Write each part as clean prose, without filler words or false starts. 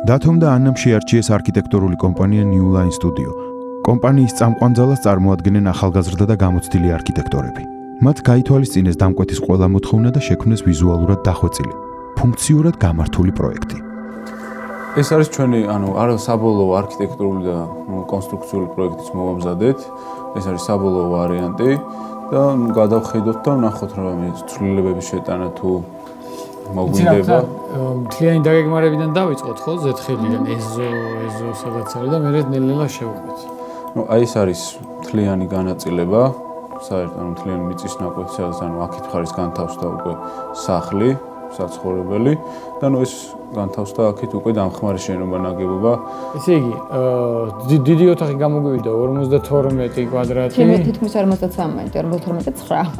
დათომ და ანამ შეარჩიეს არქიტექტურული კომპანია New Line Studio. კომპანიის წამყვანძალას წარმოადგენენ ახალგაზრდა და გამოცდილი არქიტექტორები. მათ გაითვალისწინეს დამკვეთის ყველა მოთხოვნა და შექმნეს ვიზუალურად დახვეწილი, ფუნქციურად გამართული პროექტი. ეს არის ჩვენი, არა საბოლოო არქიტექტურული და კონსტრუქციული პროექტის მოვამზადეთ. ეს არის საბოლოო ვარიანტი და გადავხედოთ და ვნახოთ რა ცვლილებების შეტანა თუ მოგვინდება. მთლიანი დაგეგმარებიდან დავიწყოთ ხო ზეთხელიდან ეზო სადაც არის და მერე ნელ-ნელა შევუყვეთ. აი ეს არის მთლიანი განაწილება, საერთოდ მთლიანი მიწის ნაკვეთი, სადაც აქეთ ხარის განთავსდა უკვე სახლი, საცხოვრებელი და ეს განთავსდა აქეთ უკვე დამხმარე შენობა ნაგებობა. ესე იგი, დიდი ოთახი გამოგვივიდა 52 კვადრატი. თითქმის 53, 52.9.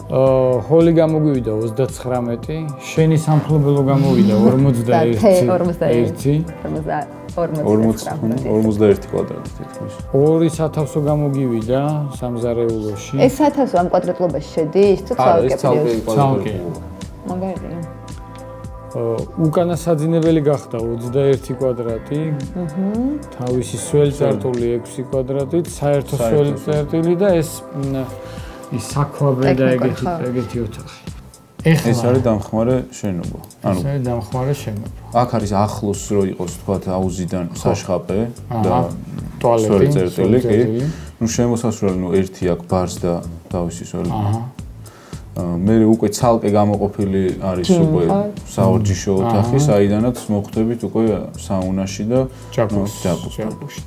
ჰოლი გამოგვივიდა 39, შენი სამფლობელო გამოვიდა 41. 41 კვადრატი თითქმის. ორი სათავსო გამოგივიდა სამზარეულოში. ეს სათავსო ამ კვადრატლობაში შედის, თუ ცალკე. მაგარია. უკანა საძინებელი გახდა 21 კვადრატი. თავისი სველი წერტილი 6 კვადრატით, საერთო სველი წერტილი და ეს საქვაბე და ეგეთი ოთახი. ეს არის დამხმარე შენობა. ეს არის დამხმარე შენობა. აქ არის ახლოს რო იყოს თქვა აუზიდან საშხაპე და ტუალეტი წერტილი, კი. შემოსასვლელი ერთი აქ ბარს და თავისი სველი. მე უკვე ცალკე გამოყოფილი არის უკვე საორჯიშო ოთახი, საიდანაც მოხვდებით უკვე საუნაში და ჯაკუზში.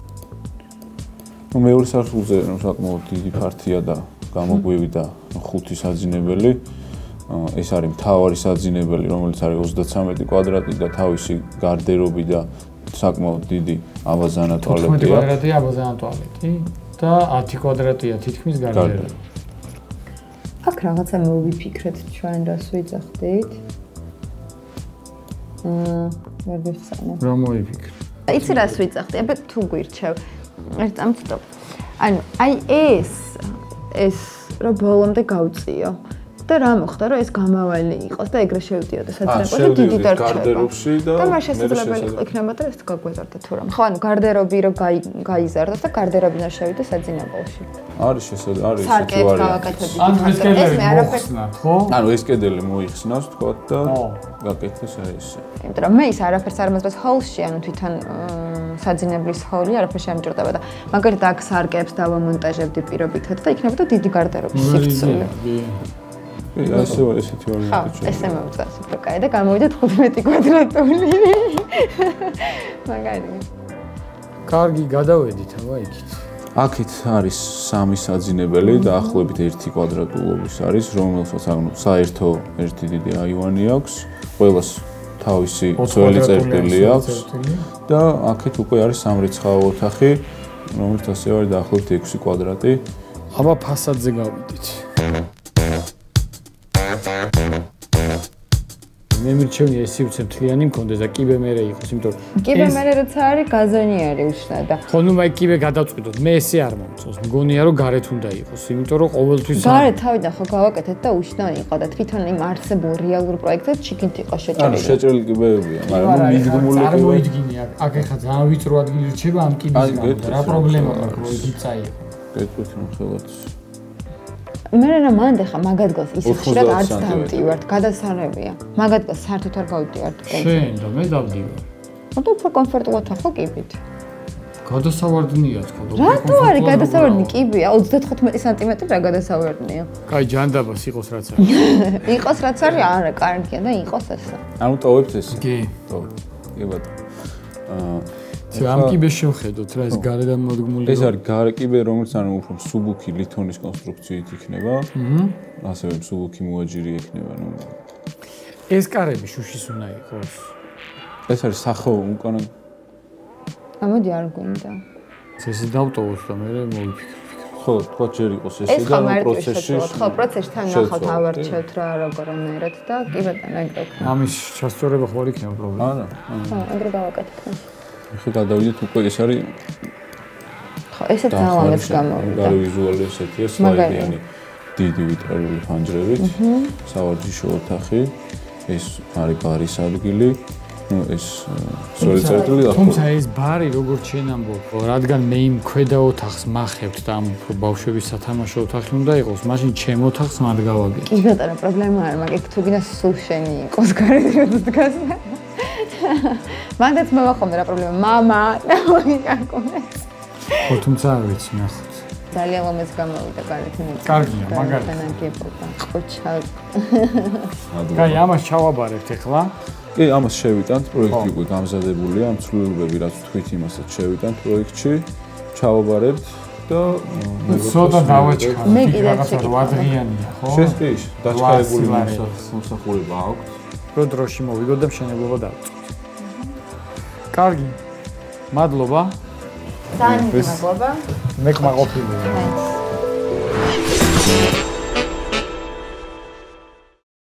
მეორე სართულზე საკმაოდ დიდი ფართია და გამოგვივიდა 5 საძინებელი. ეს არის მთავარი საძინებელი, რომელიც არის 33 კვადრატი და თავისი გარდერობი და საკმაოდ დიდი აბაზანა ტუალეტია. 15 კვადრატია აბაზანა ტუალეტი და 10 კვადრატია თითქმის გარდერობი. აქ რაღაცა მოვიფიქრეთ ჩვენ რას ვიძახდით. ვერ ვიცანე. რა მოვიფიქრე? იცი რას ვიძახდი? აბა თუ გვირჩევ. ერთ წამწდობ. აი ეს რა ბოლომდე გავწიო. და რა მოხდა რომ ეს გამავალი იყოს და ეგრე შევდიოდა საძინებელში და დიდი გარდერობში და მას შესაძლებელი იქნებოდა ეს გაგვეზარდა თუ რა. ხო, გარდერობი რომ გაიზარდოს და გარდერობიდან შევიდე საძინებელში. არის შესაძლებელი, არის სარკეებს გავაკეთებთ. ეს მე არაფერს ხო? ეს კედელი მოიხსნას თქვა და გაკეთეს ეს. იმიტომ რომ მე ის არაფერს არ მაძლევს ჰოლში, თვითონ საძინებლის ჰოლი არაფერს შემჭირდება და მაგალითად აქ სარკეებს დავამონტაჟებდი პირობითად და იქნებოდა დიდი გარდერობის სივრცე. ესეთი ვარიანტი. ესე მოვწას უფრო კაი და გამოვიდა 15 კვადრატული. მაგარი. კარგი, გადავედით აბა იქით. აქეთ არის 3 საძინებელი და ახლობით 1 კვადრატულობის არის, რომელსაც საერთო ერთი დიდი აივანი აქვს. ყველას თავისი ძველი წერტილი აქვს და აქეთ უკვე არის სამრიცხაო ოთახი, რომელიც ასევე არის დაახლოებით 6 კვადრატი. აბა ფასადზე გავიდით. მე მირჩევნია ეს სივრცე მთლიანი მქონდეს და კიბე მერე იყოს, იმიტომ რომ კიბე მერე რაც არის გაზონიერი უშნა და ხო ნუ მაი კიბე გადავწყვიტოთ. მე ესე არ მომწონს. მგონია რომ გარეთ უნდა იყოს, იმიტომ რომ ყოველთვის გარეთ თავიდან ხო გავაკეთეთ და უშნა იყო და თვითონ იმ არსებულ რეალურ პროექტზე ჩიქით იყო შეჭრილი. შეჭრილი კიბეებია, მაგრამ მიდგმული არ მოიდგინე აქ ეხლა ძალიან ვიწრო ადგილი რჩება ამ კიბის გამო. რა პრობლემა აქვს რომ იგი წაიღო? გეტყვით რომ ხელაც მე რა მანდ ახლა მაგადგას ისე ხშირად არც დავდივართ, გადასარევია. მაგადგას საერთოდ არ გავდივართ. შენ და მე დავდივარ. ანუ უფრო კომფორტულად ხო კიბით. გადასავარდნია თქო. რატო არის გადასავარდნი კიბია 35 სანტიმეტრი რა გადასავარდნია? კაი ჯანდაბას იყოს რაც არის. იყოს რაც არის, არა, კარგია და იყოს ესე. ანუ ტოვებთ ეს? კი. კი ბატონო. ამ კიბეს შევხედოთ რა ეს გარედან მოდგმული. ეს არის გარე კიბე, რომელიც უფრო მსუბუქი ლითონის კონსტრუქციით იქნება. ასევე მსუბუქი მოაჯირი იქნება, ეს კარები შუშის უნდა იყოს. ეს არის სახო უკანა. ამოდი არ გვინდა. ესე დავტოვოთ და მე მოვიფიქრე. ხო, თქვა ჯერ იყოს ესე და პროცესში. ხო, პროცესში თან ნახავთ ავარჩევთ რა როგორ და კი ბატონო ეგრე. ამის შესწორება ხო არ იქნება პრობლემა? არა. ხო, ეგრე გავაკეთეთ. ხო გადავიდეთ უკვე ეს არის ხო ესე ძალამაც გამოვიდა. გარე ვიზუალი ესეთია, სლაიდიანი დიდი ვიტრალური ფანჯრებით, სავარჯიშო ოთახი ეს არის ბარის ადგილი. ну ეს სწორი წერტილი აქვს. თუმცა ეს ბარი როგორც შენ ამბობ, რადგან მე იმ ქვედა ოთახს მახევთ და ამ ბავშვების სათამაშო ოთახი უნდა იყოს, მაშინ ჩემ ოთახს მათ გავაგებ. კი ბატონო, პრობლემა არ მაგ თუ გინდა სულ შენი იყოს გარეთ დგას. მანდაც მოვახომდა რა პრობლემა, მამა და მოგიკარკუნეს. ხო, თუმცა არ ვიცი ნახოთ. ძალიან ლომეს გამოვიდა გარეთ. კარგია, მაგარია. ნაგებობა, ყოჩა. კაი, ამას ჩავაბარებთ ახლა. კი, ამას შევიტანთ, პროექტი უკვე გამზადებულია, ამ ცვლილებები რაც თქვით იმასაც შევიტანთ პროექტში, ჩავაბარებთ და ცოტა დავაჩქაროთ. მე კიდევ რაღაცა 8 დღიანია, ხო? შენ კი დაჩქარებული მომსახურება აქვს. რო დროში მოვიგოთ და მშენებლობა დავიწყოთ. კარგი. მადლობა. ძალიან მადლობა. მე კმაყოფილია.